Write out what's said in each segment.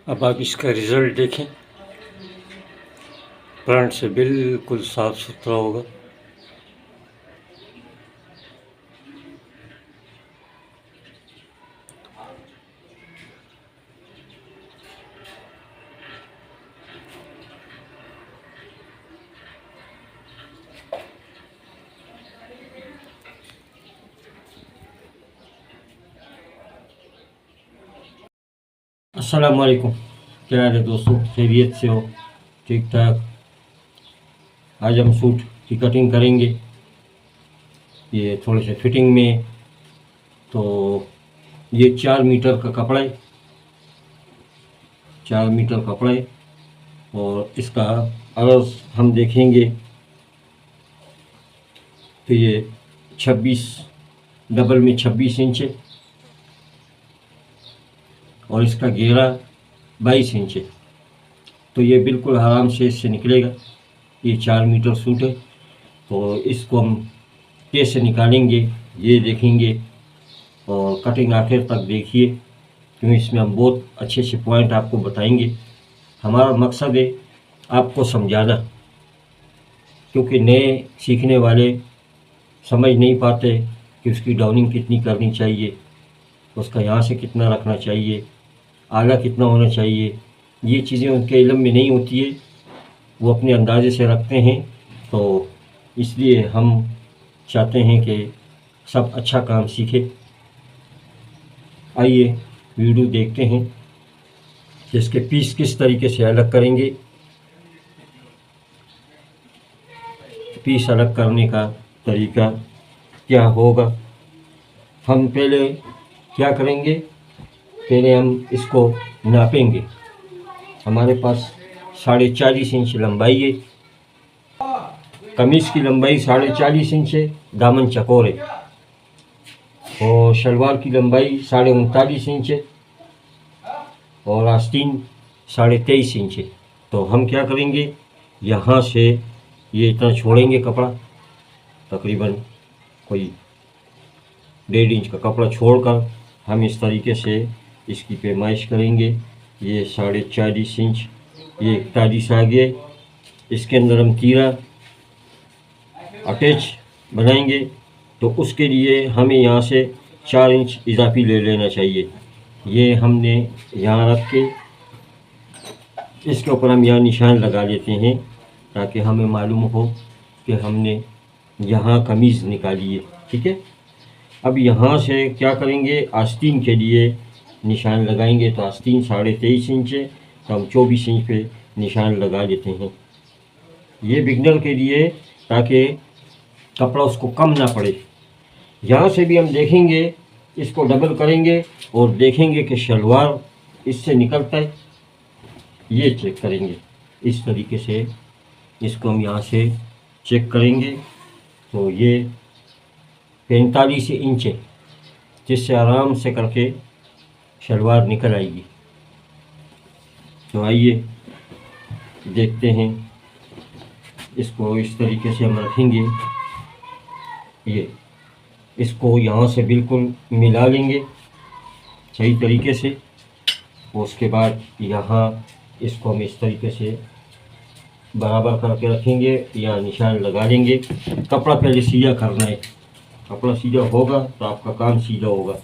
अब आप इसका रिज़ल्ट देखें। फ्रंट से बिल्कुल साफ़ सुथरा होगा। अस्सलाम वालेकुम। क्या हाल है दोस्तों, खैरियत से हो? ठीक ठाक। आज हम सूट की कटिंग करेंगे, ये थोड़े से फिटिंग में। तो ये 4 मीटर का कपड़ा है, 4 मीटर कपड़ा है। और इसका अर्ज हम देखेंगे तो ये 26, डबल में 26 इंच है और इसका घेरा 22 इंच है। तो ये बिल्कुल आराम से इससे निकलेगा। ये 4 मीटर सूट है, तो इसको हम कैसे निकालेंगे ये देखेंगे। और कटिंग आखिर तक देखिए, क्योंकि इसमें हम बहुत अच्छे अच्छे पॉइंट आपको बताएंगे। हमारा मकसद है आपको समझाना, क्योंकि नए सीखने वाले समझ नहीं पाते कि उसकी डाउनिंग कितनी करनी चाहिए, उसका यहाँ से कितना रखना चाहिए, आला कितना होना चाहिए। ये चीज़ें उनके इल्म में नहीं होती है, वो अपने अंदाजे से रखते हैं। तो इसलिए हम चाहते हैं कि सब अच्छा काम सीखे। आइए वीडियो देखते हैं कि इसके पीस किस तरीके से अलग करेंगे। पीस अलग करने का तरीका क्या होगा, हम पहले क्या करेंगे, पहले हम इसको नापेंगे। हमारे पास 40.5 इंच लंबाई है, कमीज़ की लंबाई 40.5 इंच है, दामन चौकोर है। और शलवार की लंबाई 39.5 इंच है और आस्तीन 23.5 इंच है। तो हम क्या करेंगे, यहाँ से ये इतना छोड़ेंगे कपड़ा, तकरीबन कोई 1.5 इंच का कपड़ा छोड़कर हम इस तरीके से इसकी पैमाइश करेंगे। ये 40.5 इंच, ये 41 आ गए। इसके अंदर हम तीरा अटैच बनाएंगे, तो उसके लिए हमें यहाँ से 4 इंच इजाफी ले लेना चाहिए। ये हमने यहाँ रख के इसके ऊपर हम यहाँ निशान लगा लेते हैं, ताकि हमें मालूम हो कि हमने यहाँ कमीज़ निकाली है। ठीक है, अब यहाँ से क्या करेंगे, आस्तीन के लिए निशान लगाएंगे। तो आस्तीन 23.5 इंच है, तो हम 24 इंच पे निशान लगा लेते हैं। ये बिगनर के लिए, ताकि कपड़ा उसको कम ना पड़े। यहाँ से भी हम देखेंगे, इसको डबल करेंगे और देखेंगे कि शलवार इससे निकलता है, ये चेक करेंगे। इस तरीके से इसको हम यहाँ से चेक करेंगे। तो ये 45 इंच है, जिससे आराम से करके शलवार निकल आएगी। तो आइए देखते हैं। इसको इस तरीके से हम रखेंगे, ये इसको यहाँ से बिल्कुल मिला लेंगे सही तरीके से। उसके बाद यहाँ इसको हम इस तरीके से बराबर करके रखेंगे, या निशान लगा लेंगे। कपड़ा पहले सीधा करना है, कपड़ा सीधा होगा तो आपका काम सीधा होगा।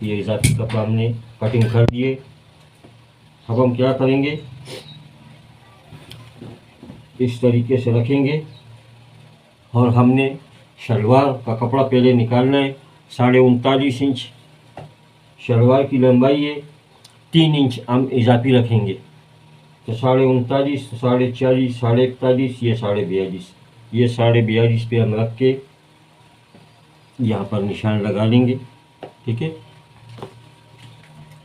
ये इजाफी कपड़ा हमने कटिंग कर दिए। अब हम क्या करेंगे, इस तरीके से रखेंगे और हमने शलवार का कपड़ा पहले निकालना है। 39.5 इंच शलवार की लंबाई है, 3 इंच हम इजाफी रखेंगे। तो 39.5, 40.5, 41.5, ये 42.5, ये 42.5 पे हम रख के यहाँ पर निशान लगा लेंगे। ठीक है,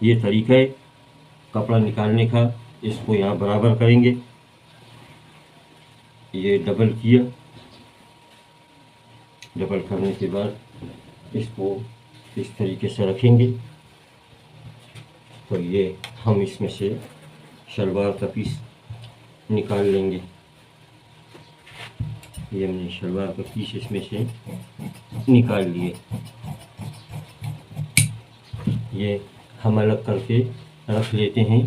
ये तरीका है कपड़ा निकालने का। इसको यहाँ बराबर करेंगे, ये डबल किया। डबल करने के बाद इसको इस तरीके से रखेंगे। तो ये हम इसमें से शलवार का पीस निकाल लेंगे। ये हमने शलवार का पीस इसमें से निकाल लिए। ये हम अलग करके रख लेते हैं।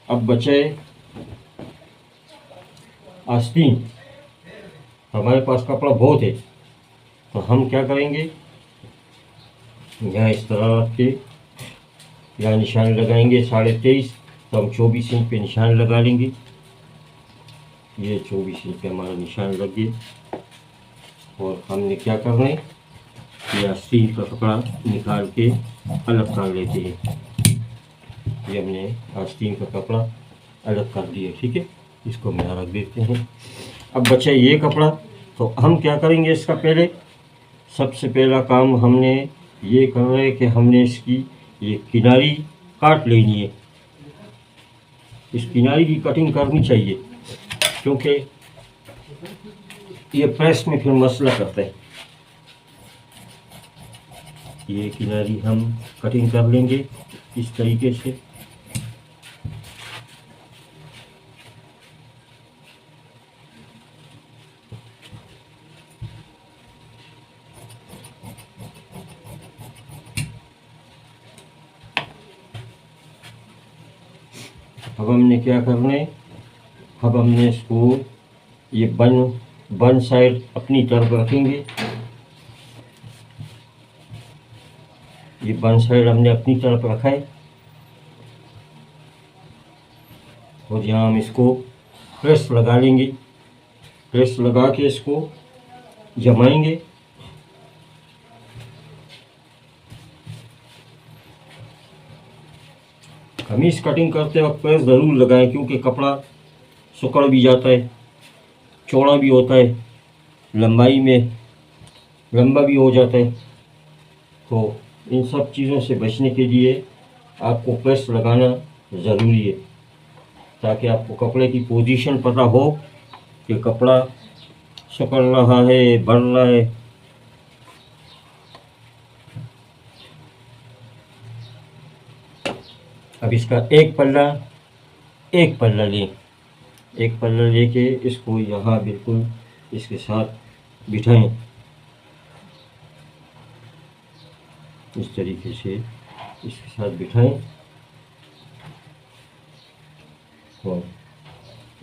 अब बचे आस्तीन। हमारे पास कपड़ा बहुत है, तो हम क्या करेंगे, यहाँ इस तरह रख के यहाँ निशान लगाएंगे 23.5, तो हम 24 इंच पे निशान लगा लेंगे। ये 24 इंच पे हमारा निशान लग गया। और हमने क्या करना है, ये आस्तीन का कपड़ा निकाल के अलग कर लेते हैं। ये हमने आस्तीन का कपड़ा अलग कर दिया, ठीक है। इसको हम यहाँ रख देते हैं। अब बचा ये कपड़ा, तो हम क्या करेंगे, इसका पहले सबसे पहला काम हमने ये करना है कि हमने इसकी ये किनारी काट लेनी है। इस किनारी की कटिंग करनी चाहिए, क्योंकि ये प्रेस में फिर मसला करता है। ये किनारी हम कटिंग कर लेंगे इस तरीके से। अब हमने क्या करना है, अब हमने इसको ये बन साइड अपनी तरफ रखेंगे। ये बन साइड हमने अपनी तरफ रखा है, और यहाँ हम इसको प्रेस लगा लेंगे। प्रेस लगा के इसको जमाएंगे। कमीज कटिंग करते वक्त प्रेस ज़रूर लगाएं, क्योंकि कपड़ा सुकड़ भी जाता है, चौड़ा भी होता है, लंबाई में लंबा भी हो जाता है। तो इन सब चीज़ों से बचने के लिए आपको प्रेस लगाना ज़रूरी है, ताकि आपको कपड़े की पोजीशन पता हो कि कपड़ा सिकुड़ रहा है, बढ़ रहा है। अब इसका एक पल्ला लें। एक पल्ला लेके इसको यहाँ बिल्कुल इसके साथ बिठाएं, इस तरीके से इसके साथ बिठाएं, और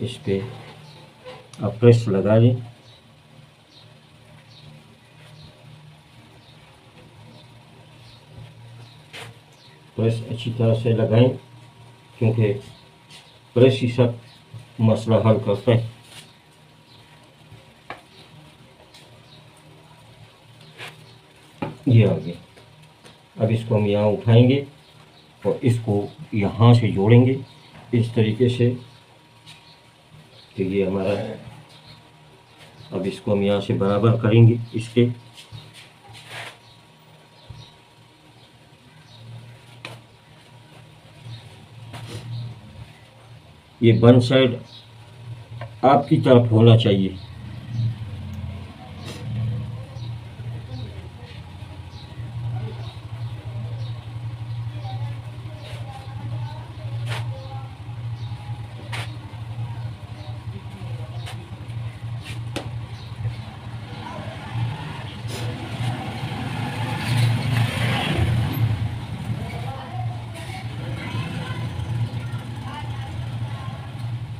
इस पे आप प्रेस लगा लें। प्रेस अच्छी तरह से लगाएं, क्योंकि प्रेस ही सब मसला हल करता है। ये आ गया। अब इसको हम यहाँ उठाएंगे और इसको यहाँ से जोड़ेंगे इस तरीके से, तो ये हमारा। अब इसको हम यहाँ से बराबर करेंगे इसके। ये बन साइड आपकी तरफ होना चाहिए।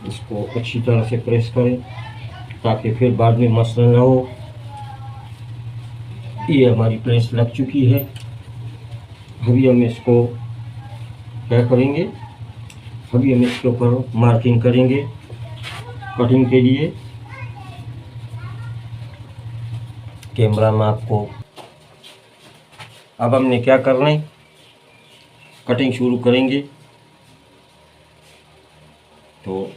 इसको अच्छी तरह से प्रेस करें, ताकि फिर बाद में मसला ना हो। ये हमारी प्रेस लग चुकी है। अभी हम इसको क्या करेंगे, अभी हम इसके ऊपर मार्किंग करेंगे कटिंग के लिए। कैमरा में आपको अब हमने क्या करना है, कटिंग शुरू करेंगे। तो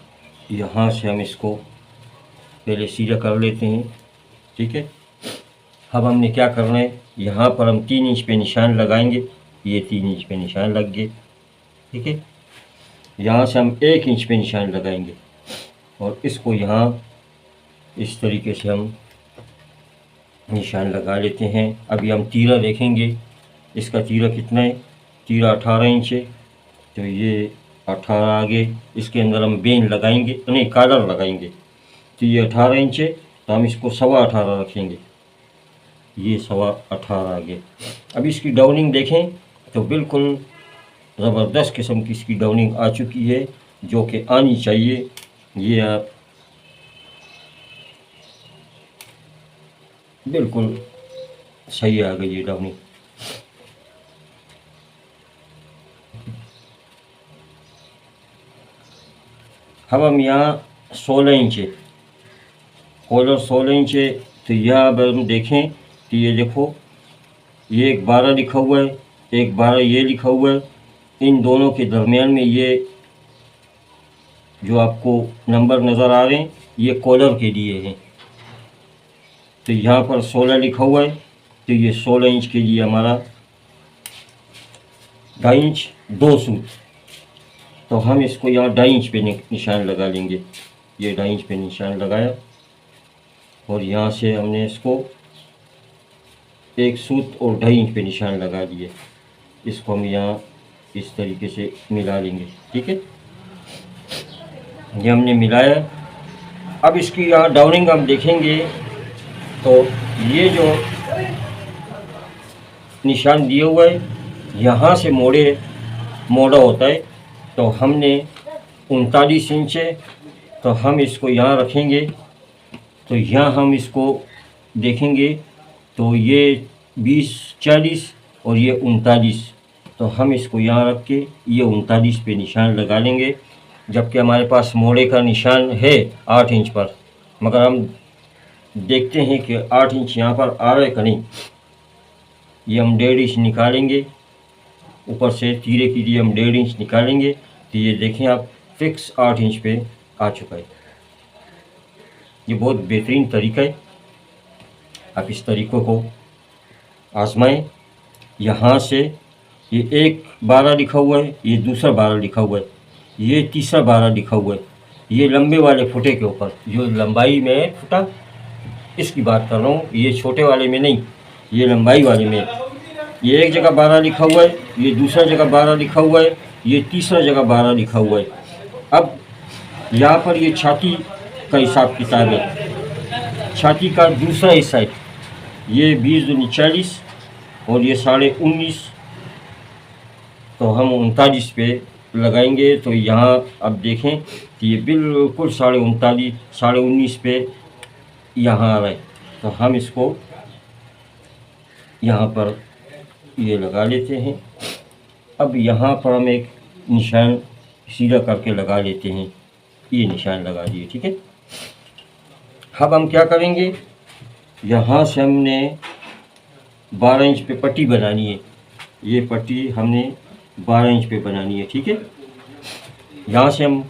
यहाँ से हम इसको पहले सीधा कर लेते हैं, ठीक है। अब हमने क्या करना है, यहाँ पर हम 3 इंच पे निशान लगाएंगे। ये 3 इंच पे निशान लग गए, ठीक है। यहाँ से हम 1 इंच पे निशान लगाएंगे, और इसको यहाँ इस तरीके से हम निशान लगा लेते हैं। अभी हम तीरा देखेंगे, इसका तीरा कितना है। तीरा 18 इंच है, तो ये 18 आगे इसके अंदर हम बेन लगाएंगे, नहीं कॉलर लगाएंगे। तो ये 18 इंच है, तो हम इसको 18.25 रखेंगे। ये 18.25 आ गए। अब इसकी डाउनिंग देखें तो बिल्कुल ज़बरदस्त किस्म की इसकी डाउनिंग आ चुकी है, जो कि आनी चाहिए। ये आप बिल्कुल सही आ गई ये डाउनिंग। अब हम यहाँ 16 इंच है, कॉलर 16 इंच है, तो यह अब हम देखें तो ये देखो, ये एक 12 लिखा हुआ है, एक 12 ये लिखा हुआ है। इन दोनों के दरमियान में ये जो आपको नंबर नज़र आ रहे हैं, ये कॉलर के लिए हैं। तो यहाँ पर 16 लिखा हुआ है, तो ये 16 इंच के लिए हमारा 2.5 इंच 2 सूत। तो हम इसको यहाँ 2.5 इंच पे निशान लगा लेंगे। ये 2.5 इंच पे निशान लगाया और यहाँ से हमने इसको 1 सूत और 2.5 इंच पे निशान लगा दिए। इसको हम यहाँ इस तरीके से मिला लेंगे, ठीक है। ये हमने मिलाया। अब इसकी यहाँ डाउनिंग हम देखेंगे तो ये जो निशान दिया हुआ है, यहाँ से मोड़ा होता है। तो हमने 39 इंच है, तो हम इसको यहाँ रखेंगे। तो यहाँ हम इसको देखेंगे तो ये 20, 40 और ये 39। तो हम इसको यहाँ रख के ये 39 पे निशान लगा लेंगे। जबकि हमारे पास मोड़े का निशान है 8 इंच पर, मगर हम देखते हैं कि 8 इंच यहाँ पर आ रहा है कि नहीं। ये हम 1.5 इंच निकालेंगे, ऊपर से तीरे के लिए हम 1.5 इंच निकालेंगे। तो ये देखें आप, फिक्स 8 इंच पे आ चुका है। ये बहुत बेहतरीन तरीका है, आप इस तरीक़ों को आजमाएं। यहाँ से ये एक 12 लिखा हुआ है, ये दूसरा 12 लिखा हुआ है, ये तीसरा 12 लिखा हुआ है। ये लंबे वाले फुटे के ऊपर, जो लंबाई में फुटा इसकी बात कर रहा हूँ, ये छोटे वाले में नहीं, ये लंबाई वाले में। ये एक जगह 12 लिखा हुआ है, ये दूसरा जगह 12 लिखा हुआ है, ये तीसरा जगह 12 लिखा हुआ है। अब यहाँ पर ये छाती का हिसाब किताब है। छाती का दूसरा हिस्सा है, ये 20 दूनी 40 और ये 19.5। तो हम 39 पे लगाएंगे। तो यहाँ अब देखें कि ये बिल्कुल 39.5, 19.5 पे यहाँ आ रहा है। तो हम इसको यहाँ पर ये लगा लेते हैं। अब यहाँ पर हम एक निशान सीधा करके लगा लेते हैं। ये निशान लगा दिए, ठीक है। अब हम क्या करेंगे, यहाँ से हमने 12 इंच पे पट्टी बनानी है। ये पट्टी हमने 12 इंच पे बनानी है, ठीक है। यहाँ से हम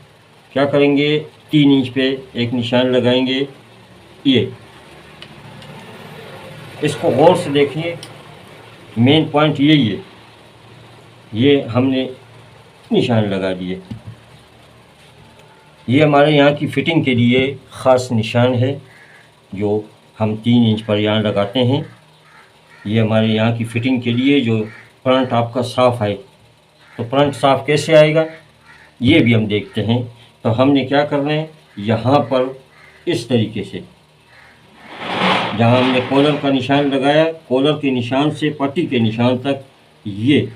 क्या करेंगे, 3 इंच पे एक निशान लगाएंगे। ये इसको गौर से देखिए, मेन पॉइंट यही है। ये हमने निशान लगा दिए। ये हमारे यहाँ की फ़िटिंग के लिए ख़ास निशान है, जो हम 3 इंच पर यहाँ लगाते हैं। ये हमारे यहाँ की फ़िटिंग के लिए, जो फ्रंट आपका साफ़ आए। तो फ्रंट साफ़ कैसे आएगा, ये भी हम देखते हैं। तो हमने क्या करना है, यहाँ पर इस तरीके से, जहाँ हमने कॉलर का निशान लगाया, कॉलर के निशान से पट्टी के निशान तक ये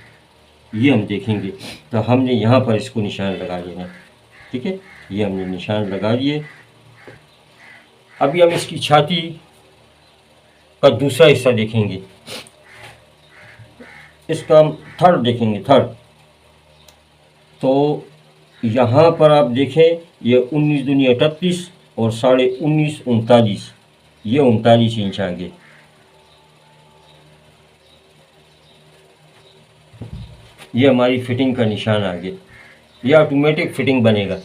हम देखेंगे। तो हमने यहाँ पर इसको निशान लगा लेना, ठीक है। ये हमने निशान लगा दिए। अभी हम इसकी छाती का दूसरा हिस्सा देखेंगे। इसका हम थर्ड देखेंगे, थर्ड। तो यहाँ पर आप देखें, ये 19 दूनी 38 और 19.5 39, ये 39 इंच आगे। ये हमारी फ़िटिंग का निशान आगे। ये ऑटोमेटिक फ़िटिंग बनेगा,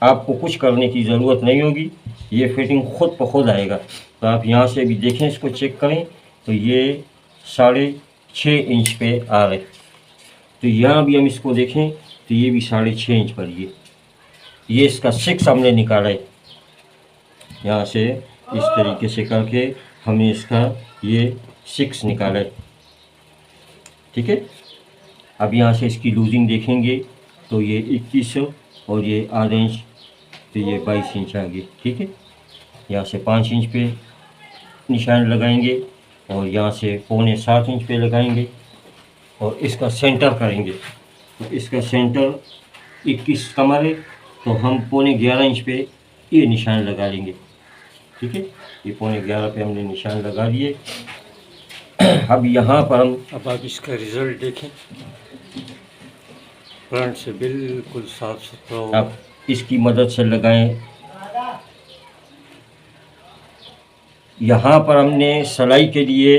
आपको कुछ करने की ज़रूरत नहीं होगी, ये फ़िटिंग ख़ुद ब खुद आएगा। तो आप यहाँ से भी देखें, इसको चेक करें तो ये 6.5 इंच पे आ रहे। तो यहाँ भी हम इसको देखें तो ये भी 6.5 इंच पर ये इसका 6 हमने निकाला है। यहाँ से इस तरीके से करके हमने इसका ये 6 निकाला है, ठीक है। अब यहाँ से इसकी लूजिंग देखेंगे तो ये 21 और ये आधा इंच, तो ये 22 इंच आ गई, ठीक है। यहाँ से 5 इंच पे निशान लगाएंगे। और यहाँ से 6.25 इंच पे लगाएंगे और इसका सेंटर करेंगे। तो इसका सेंटर 21 कमर है, तो हम 11.25 इंच पे ये निशान लगा लेंगे। ठीक है, ये 11.25 पे हमने निशान लगा दिए। अब यहाँ पर हम अब आप इसका रिज़ल्ट देखें, फ्रंट से बिल्कुल साफ सुथरा हो। आप इसकी मदद से लगाएं। यहाँ पर हमने सिलाई के लिए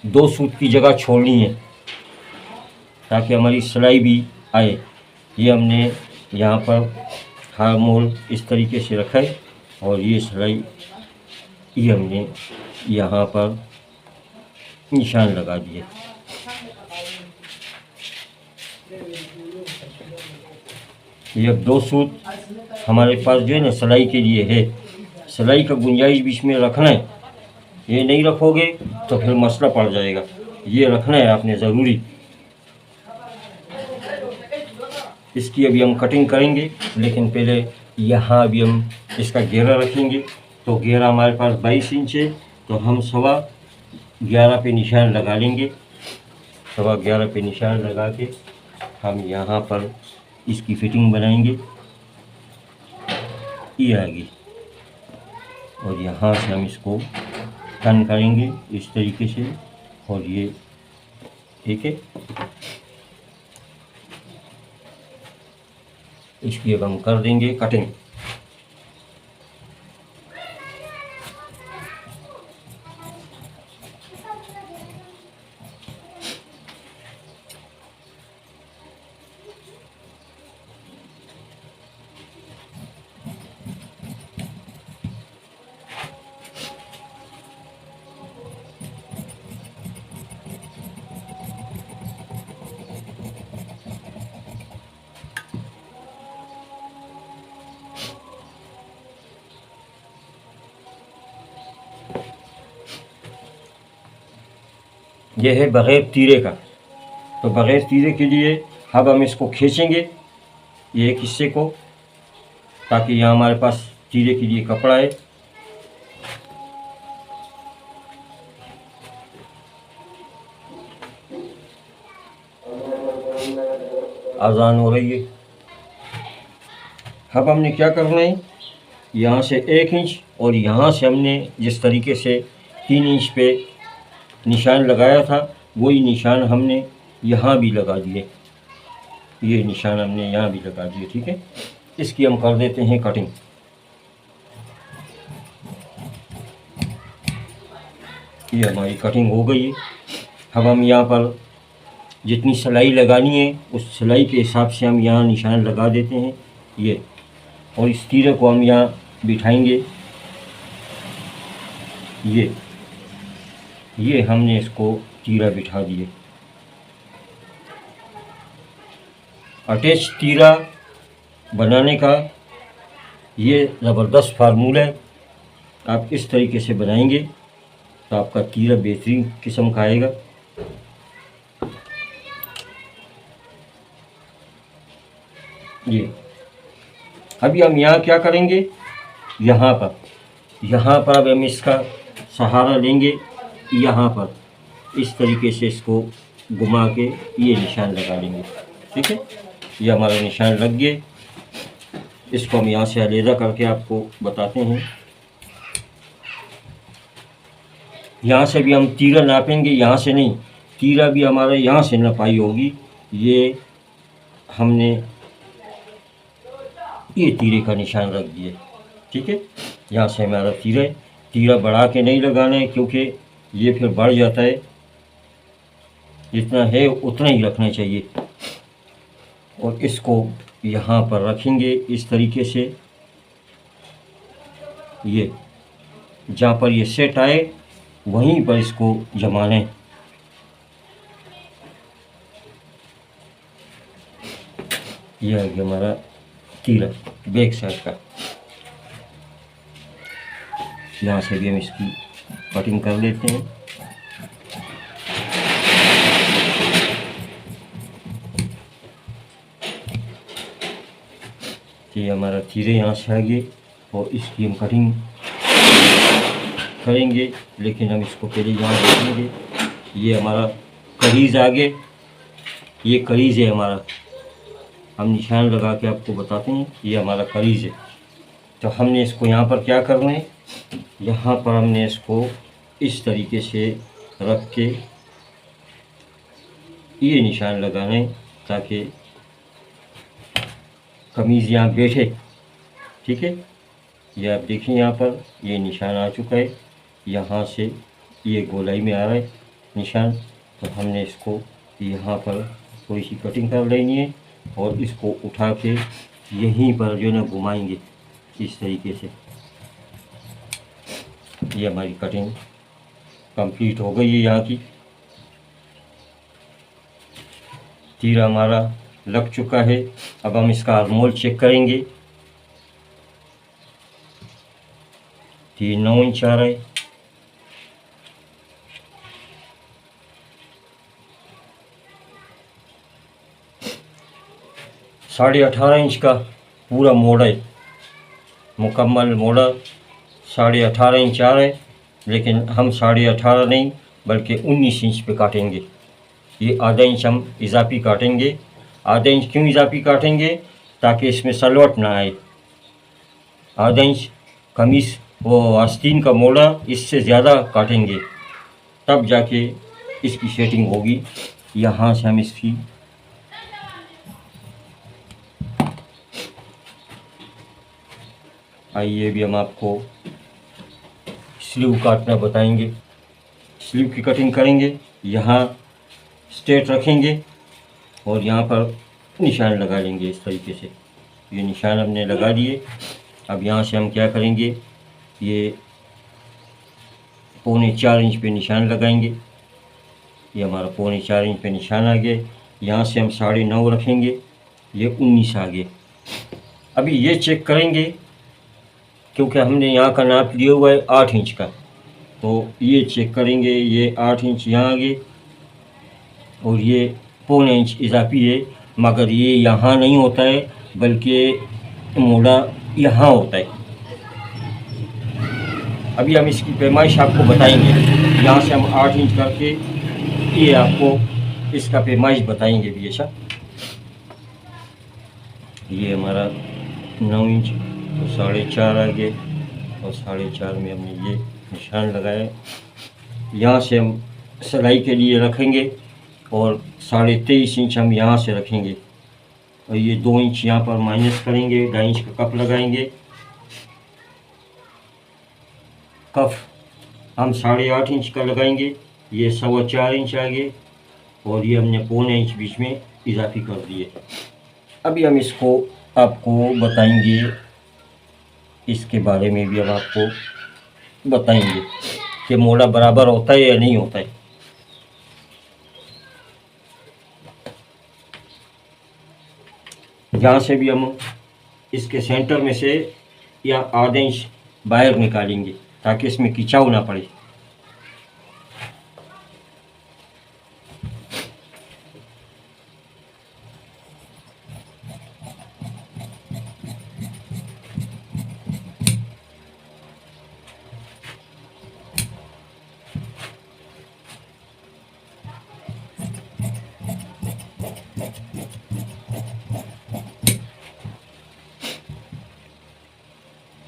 2 सूत की जगह छोड़नी है ताकि हमारी सिलाई भी आए। ये हमने यहाँ पर हार मोल इस तरीके से रखा है और ये सिलाई ये हमने यहाँ पर निशान लगा दिए। ये अब 2 सूत हमारे पास जो है ना सिलाई के लिए है। सिलाई का गुंजाइश बीच में रखना है, ये नहीं रखोगे तो फिर मसला पड़ जाएगा। ये रखना है आपने ज़रूरी। इसकी अभी हम कटिंग करेंगे, लेकिन पहले यहाँ अभी हम इसका घेरा रखेंगे। तो घेरा हमारे पास 22 इंच है, तो हम 11.25 पे निशान लगा लेंगे। 11.25 पे निशान लगा के हम यहाँ पर इसकी फिटिंग बनाएंगे। ये आगे और यहाँ से हम इसको टर्न करेंगे इस तरीके से और ये ठीक है। इसकी अब हम कर देंगे कटिंग। यह है बग़ैर तीरे का। तो बग़ैर तीरे के लिए अब हम इसको खींचेंगे ये एक हिस्से को, ताकि यहाँ हमारे पास तीरे के लिए कपड़ा है। आज़ान हो रही है। अब हमने क्या करना है, यहाँ से 1 इंच और यहाँ से हमने जिस तरीके से 3 इंच पे निशान लगाया था वही निशान हमने यहाँ भी लगा दिए। ये निशान हमने यहाँ भी लगा दिए। ठीक है, इसकी हम कर देते हैं कटिंग। ये हमारी कटिंग हो गई है। अब हम यहाँ पर जितनी सिलाई लगानी है उस सिलाई के हिसाब से हम यहाँ निशान लगा देते हैं ये, और इस तीरे को हम यहाँ बिठाएंगे। ये हमने इसको तीरा बिठा दिए। अटैच तीरा बनाने का ये ज़बरदस्त फार्मूला है। आप इस तरीके से बनाएंगे तो आपका तीरा बेहतरीन किस्म का आएगा। ये अभी हम यहाँ क्या करेंगे, यहाँ पर अब हम इसका सहारा लेंगे। यहाँ पर इस तरीके से इसको घुमा के ये निशान लगा लेंगे। ठीक है, ये हमारा निशान लग गए। इसको हम यहाँ से अलहदा करके आपको बताते हैं। यहाँ से भी हम तीरा नापेंगे, यहाँ से नहीं, तीरा भी हमारा यहाँ से नपाई होगी। ये हमने ये तीरे का निशान रख दिए। ठीक है, यहाँ से हमारा तीरा बढ़ा के नहीं लगाना है, क्योंकि ये फिर बढ़ जाता है। जितना है उतना ही रखना चाहिए। और इसको यहाँ पर रखेंगे इस तरीके से। ये जहाँ पर ये सेट आए वहीं पर इसको जमा लें। ये आ गया हमारा तीरा बैक साइड का। यहाँ से भी हम इसकी कटिंग कर लेते हैं। ये हमारा तीरे यहाँ से आ गए और इसकी हम कटिंग करेंगे, लेकिन हम इसको पहले यहाँ देखेंगे। ये हमारा करीज़ आगे, ये करीज़ है हमारा, हम निशान लगा के आपको बताते हैं, ये हमारा करीज़ है। तो हमने इसको यहाँ पर क्या करना है, यहाँ पर हमने इसको इस तरीके से रख के ये निशान लगाना है ताकि कमीज़ यहाँ बैठे। ठीक है, ये आप देखिए यहाँ पर ये निशान आ चुका है, यहाँ से ये गोलाई में आ रहा है निशान। तो हमने इसको यहाँ पर थोड़ी सी कटिंग कर लेनी है और इसको उठा के यहीं पर जो है ना घुमाएंगे इस तरीके से। ये हमारी कटिंग कंप्लीट हो गई है यहाँ की। तीर हमारा लग चुका है। अब हम इसका आर्मोल चेक करेंगे। तीर 9 इंच आ रहा है। साढ़े 18 इंच का पूरा मोड़ा है, मुकम्मल मोड़ा 18.5 इंच आ रहा है, लेकिन हम 18.5 नहीं बल्कि 19 इंच पे काटेंगे। ये आधा इंच हम इजाफी काटेंगे। आधा इंच क्यों इजाफी काटेंगे, ताकि इसमें सलवट ना आए। आधा इंच कमीज़ वो आस्तीन का मोड़ा इससे ज़्यादा काटेंगे, तब जाके इसकी सेटिंग होगी। यहाँ से हम इसकी आइए भी हम आपको स्लीव काटना बताएंगे। स्लीव की कटिंग करेंगे, यहाँ स्ट्रेट रखेंगे और यहाँ पर निशान लगा लेंगे इस तरीके से। ये निशान हमने लगा दिए। अब यहाँ से हम क्या करेंगे, ये 4.25 इंच पे निशान लगाएंगे। ये हमारा 4.25 इंच पे निशान आ गया। यहाँ से हम 9.5 रखेंगे, ये 19 आ गए। अभी ये चेक करेंगे क्योंकि हमने यहाँ का नाप लिया हुआ है 8 इंच का, तो ये चेक करेंगे। ये 8 इंच यहाँ आ गए और ये 1.25 इंच इजाफी है, मगर ये यहाँ नहीं होता है बल्कि मोड़ा यहाँ होता है। अभी हम इसकी पैमाइश आपको बताएंगे। यहाँ से हम 8 इंच करके ये आपको इसका पैमाइश बताएंगे भी ऐसा। ये हमारा 9 इंच तो 4.5 आ गए और 4.5 में हमने ये निशान लगाया। यहाँ से हम सिलाई के लिए रखेंगे और 23.5 इंच हम यहाँ से रखेंगे और ये 2 इंच यहाँ पर माइनस करेंगे। 2.5 इंच का कप लगाएंगे। कफ हम 8.5 इंच का लगाएंगे। ये 4.25 इंच आ गए और ये हमने 1.25 इंच बीच में इजाफी कर दिए। अभी हम इसको आपको बताएंगे, इसके बारे में भी हम आपको बताएंगे कि मोड़ा बराबर होता है या नहीं होता है। यहाँ से भी हम इसके सेंटर में से या आधा इंच बाहर निकालेंगे ताकि इसमें खिंचाव ना पड़े।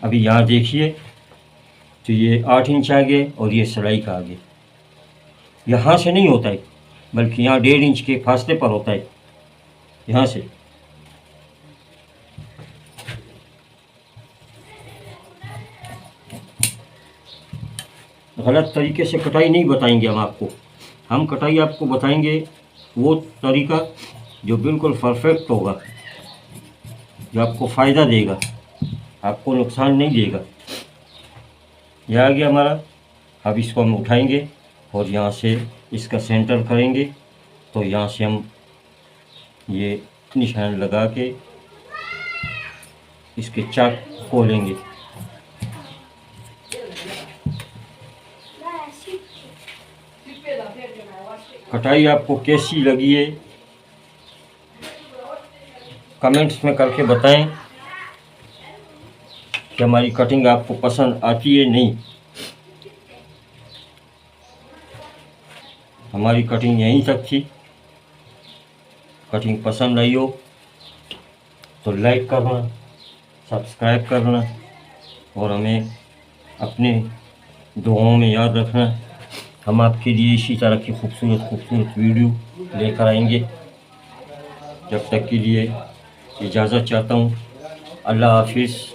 अभी यहाँ देखिए तो ये 8 इंच आ गए और ये सिलाई का आ गया। यहाँ से नहीं होता है बल्कि यहाँ 1.5 इंच के फासले पर होता है। यहाँ से गलत तरीके से कटाई नहीं बताएंगे हम आपको। हम कटाई आपको बताएंगे वो तरीका जो बिल्कुल परफेक्ट होगा, जो आपको फ़ायदा देगा, आपको नुकसान नहीं देगा। यह आ गया हमारा। अब इसको हम उठाएंगे और यहाँ से इसका सेंटर करेंगे। तो यहाँ से हम ये निशान लगा के इसके चाक खोलेंगे। कटाई आपको कैसी लगी है कमेंट्स में करके बताएं कि हमारी कटिंग आपको पसंद आती है नहीं। हमारी कटिंग यहीं तक थी। कटिंग पसंद आई हो तो लाइक करना, सब्सक्राइब करना और हमें अपने दुआओं में याद रखना। हम आपके लिए इसी तरह की खूबसूरत वीडियो लेकर आएंगे। जब तक के लिए इजाज़त चाहता हूँ। अल्लाह हाफिज़।